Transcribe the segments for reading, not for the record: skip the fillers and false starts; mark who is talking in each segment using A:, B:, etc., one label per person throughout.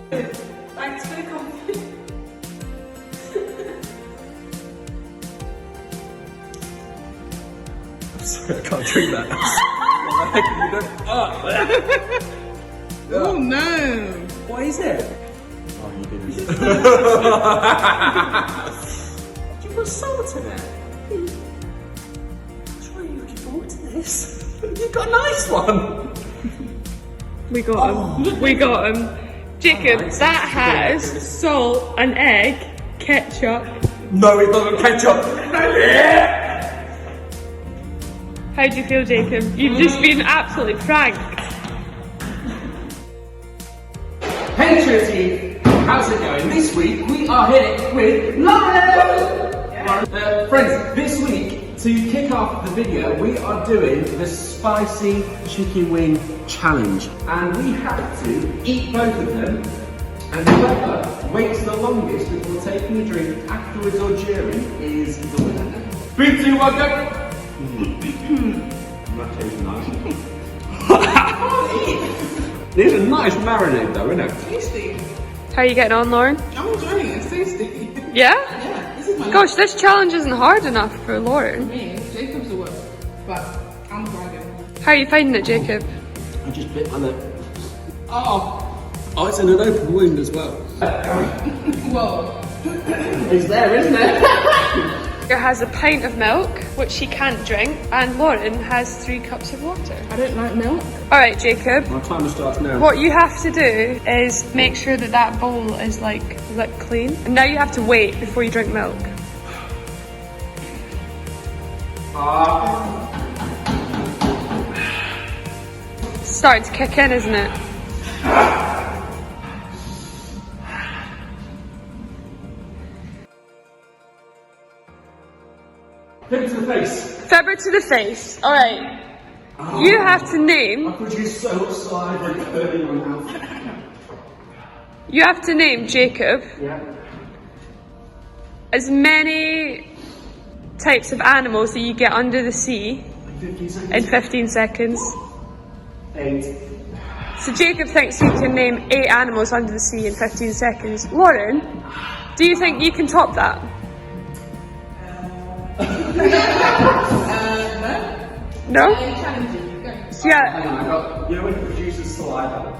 A: Thanks for the compliment.
B: I'm sorry, I can't drink that. What the heck are you doing?
A: Oh no!
B: What is it? Oh, you did it. Do you put salt in it? I'm sure you're looking forward to this. You've got a nice one.
A: We got him. We got him. Jacob,
B: Nice.
A: that has salt, an egg, ketchup.
B: No, it doesn't ketchup.
A: How do you feel, Jacob? You've just been absolutely pranked.
C: Hey Trinity, how's it going? This week we are here with Lauren! Friends, this week, to kick off the video, we are doing the spicy chicken wing challenge. And we have to eat both of them, and whoever waits the longest before taking a drink afterwards or during is the winner. 3, 2, 1, go!
B: That tastes nice. It's a nice marinade though, isn't it?
D: Tasty.
A: How are you getting on, Lauren?
D: I'm enjoying it. It's tasty.
A: Yeah?
D: Yeah, this is my
A: Gosh, this challenge isn't hard enough for Lauren.
D: me. Jacob's a work, but I'm vibing.
A: How are you finding it, Jacob?
B: I just bit my lip.
D: Oh,
B: Oh, it's in an open wound as well.
D: whoa.
C: It's there, isn't it?
A: Jacob has a pint of milk, which he can't drink, and Lauren has 3 cups of water.
D: I don't like milk.
A: Alright, Jacob.
B: My timer starts now.
A: What you have to do is make sure that that bowl is like clean. And now you have to wait before you drink milk. It's starting to kick in, isn't it?
C: Flip it to the face.
A: Fibber to the face. Alright. You have to name,
C: I produce so much saliva and curd in my mouth.
A: you have to name, Jacob,
C: Yeah.
A: as many types of animals that you get under the sea
C: 15 seconds.
A: in 15 seconds.
C: 8.
A: So Jacob thinks he can name 8 animals under the sea in 15 seconds. Lauren, do you think you can top that? No? So yeah,
C: Hang on, I got, you know when it produces saliva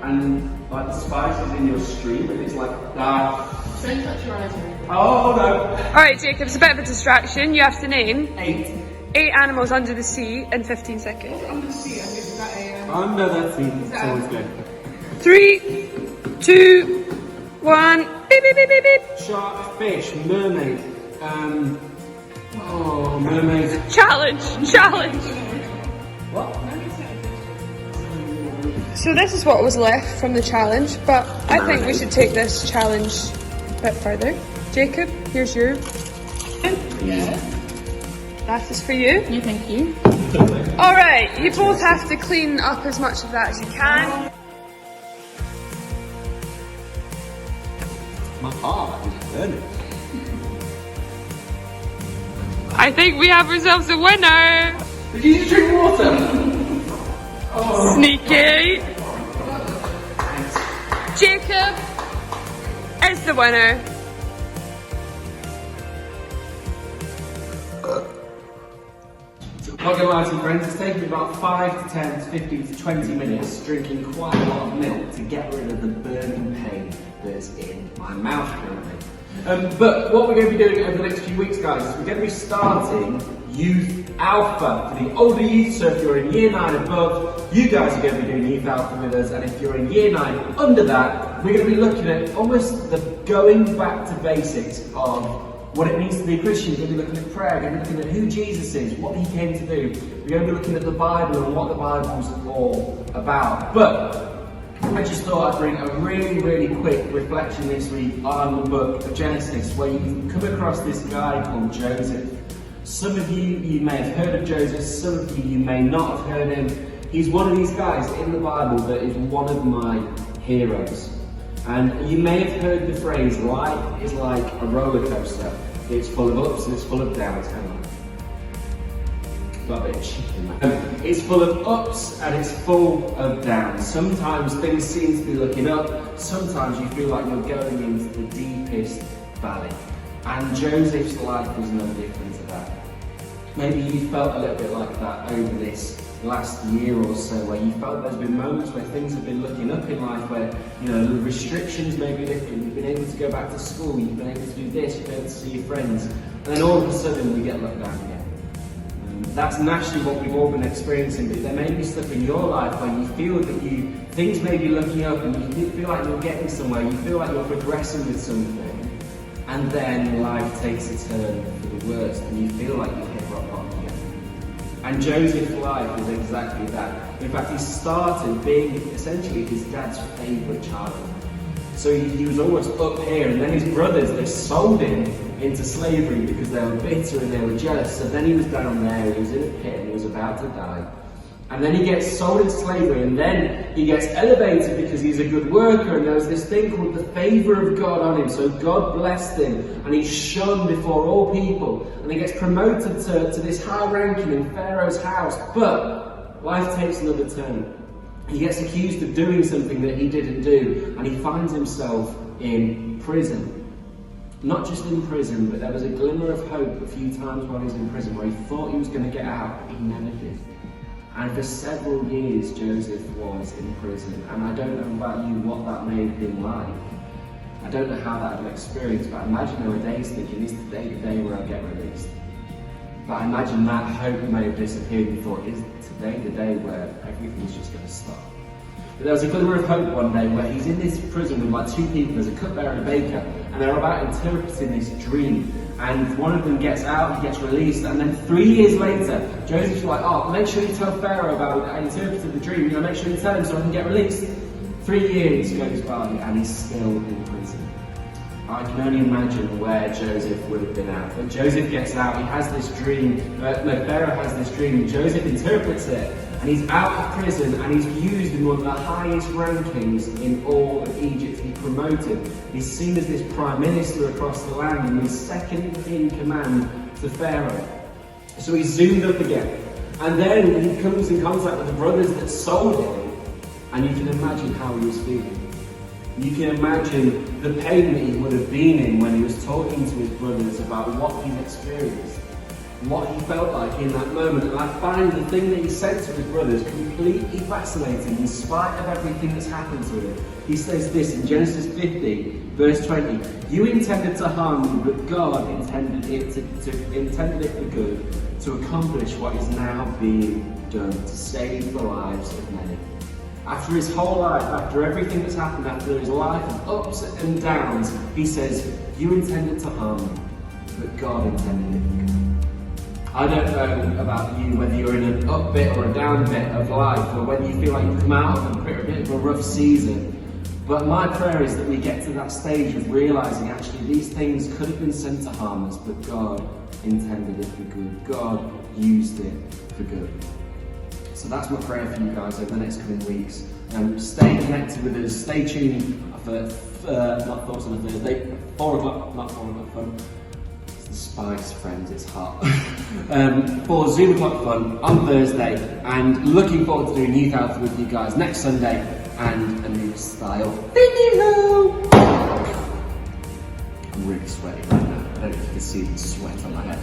C: and like the spice is in your stream and it's like,
D: Don't touch your eyes or anything.
C: oh no.
A: alright Jacob, it's a bit of a distraction. You have to name
C: 8.
A: 8 animals under the sea in 15 seconds.
D: Under the sea, I think is that a...
B: Under that seat, it's always good.
A: 3, 2, 1, beep beep beep beep beep.
B: Shark, fish, mermaid, oh, mermaid.
A: Challenge, challenge.
B: What?
A: So this is what was left from the challenge, but I think we should take this challenge a bit further. Jacob, here's your.
D: Yeah.
A: That is for you.
D: No, thank you.
A: Alright, you both have to clean up as much of that as you can.
B: My heart is burning.
A: I think we have ourselves a winner.
C: Did you just drink water?
A: Sneaky. Jacob is the winner.
C: Not gonna lie to you friends, it's taken me about 5 to 10 to 15 to 20 minutes drinking quite a lot of milk to get rid of the burning pain that's in my mouth currently. But what we're going to be doing over the next few weeks, guys, is we're going to be starting Youth Alpha for the older youth. So if you're in Year 9 above, you guys are going to be doing Youth Alpha with us. And if you're in Year 9 under that, we're going to be looking at almost the going back to basics of what it means to be a Christian. We're going to be looking at prayer, we're going to be looking at who Jesus is, what he came to do. We're going to be looking at the Bible and what the Bible's all about. But I just thought I'd bring a really, really quick reflection this week on the book of Genesis, where you can come across this guy called Joseph. Some of you may have heard of Joseph, some of you may not have heard him. He's one of these guys in the Bible that is one of my heroes. And you may have heard the phrase, life is like a roller coaster. It's full of ups and it's full of downs, kind of. got a bit of chicken. It's full of ups and it's full of downs. Sometimes things seem to be looking up, sometimes you feel like you're going into the deepest valley. And Joseph's life was no different to that. Maybe you felt a little bit like that over this last year or so, where you felt there's been moments where things have been looking up in life, where the restrictions may be lifted, you've been able to go back to school, you've been able to do this, you've been able to see your friends, and then all of a sudden we get locked down again. That's naturally what we've all been experiencing, but there may be stuff in your life where you feel that things may be looking up and you feel like you're getting somewhere, you feel like you're progressing with something, and then life takes a turn for the worst and you feel like you've hit rock bottom again. And Joseph's life is exactly that. In fact, he started being essentially his dad's favourite child. So he was always up here, and then his brothers, they sold him into slavery because they were bitter and they were jealous. So then he was down there, he was in a pit and he was about to die. And then he gets sold into slavery, and then he gets elevated because he's a good worker, and there was this thing called the favour of God on him. So God blessed him, and he shone before all people, and he gets promoted to this high ranking in Pharaoh's house. But life takes another turn. He gets accused of doing something that he didn't do, and he finds himself in prison. Not just in prison, but there was a glimmer of hope a few times while he was in prison where he thought he was going to get out, but he never did. And for several years, Joseph was in prison. And I don't know about you what that may have been like. I don't know how that I've experienced, but I imagine there were days thinking, is today the day where I get released? But I imagine that hope may have disappeared and thought, is today the day where everything's just going to stop? But there was a glimmer of hope one day where he's in this prison with like two people, there's a cupbearer and a baker, and they're about interpreting this dream. And one of them gets out, he gets released, and then 3 years later, Joseph's like, oh, make sure you tell Pharaoh about I interpreted the dream, make sure you tell him so I can get released. 3 years goes by and he's still in prison. I can only imagine where Joseph would have been at. But Joseph gets out, he has this dream, Pharaoh has this dream, Joseph interprets it, and he's out of prison and he's used in one of the highest rankings in all of Egypt. He's promoted. He's seen as this prime minister across the land and he's second in command to Pharaoh. So he's zoomed up again. And then he comes in contact with the brothers that sold him, and you can imagine how he was feeling. You can imagine the pain that he would have been in when he was talking to his brothers about what he's experienced, what he felt like in that moment. And I find the thing that he said to his brothers completely fascinating in spite of everything that's happened to him. He says this in Genesis 50, verse 20, "You intended to harm me, but God intended it for good, to accomplish what is now being done, to save the lives of many." After his whole life, after everything that's happened, after his life of ups and downs, he says, you intended to harm me, but God intended it for good. I don't know about you, whether you're in an up bit or a down bit of life, or whether you feel like you've come out of a bit of a rough season, but my prayer is that we get to that stage of realising actually these things could have been sent to harm us, but God intended it for good. God used it for good. So that's my prayer for you guys over the next coming weeks. Stay connected with us, stay tuned for not Thoughts on a Thursday, 4 o'clock, not 4 o'clock fun. It's the spice, friends, it's hot. For Zoom o'clock fun on Thursday, and looking forward to doing Youth Alpha with you guys next Sunday, and a new style video. I'm really sweaty right now. I don't know if you can see the sweat on my head.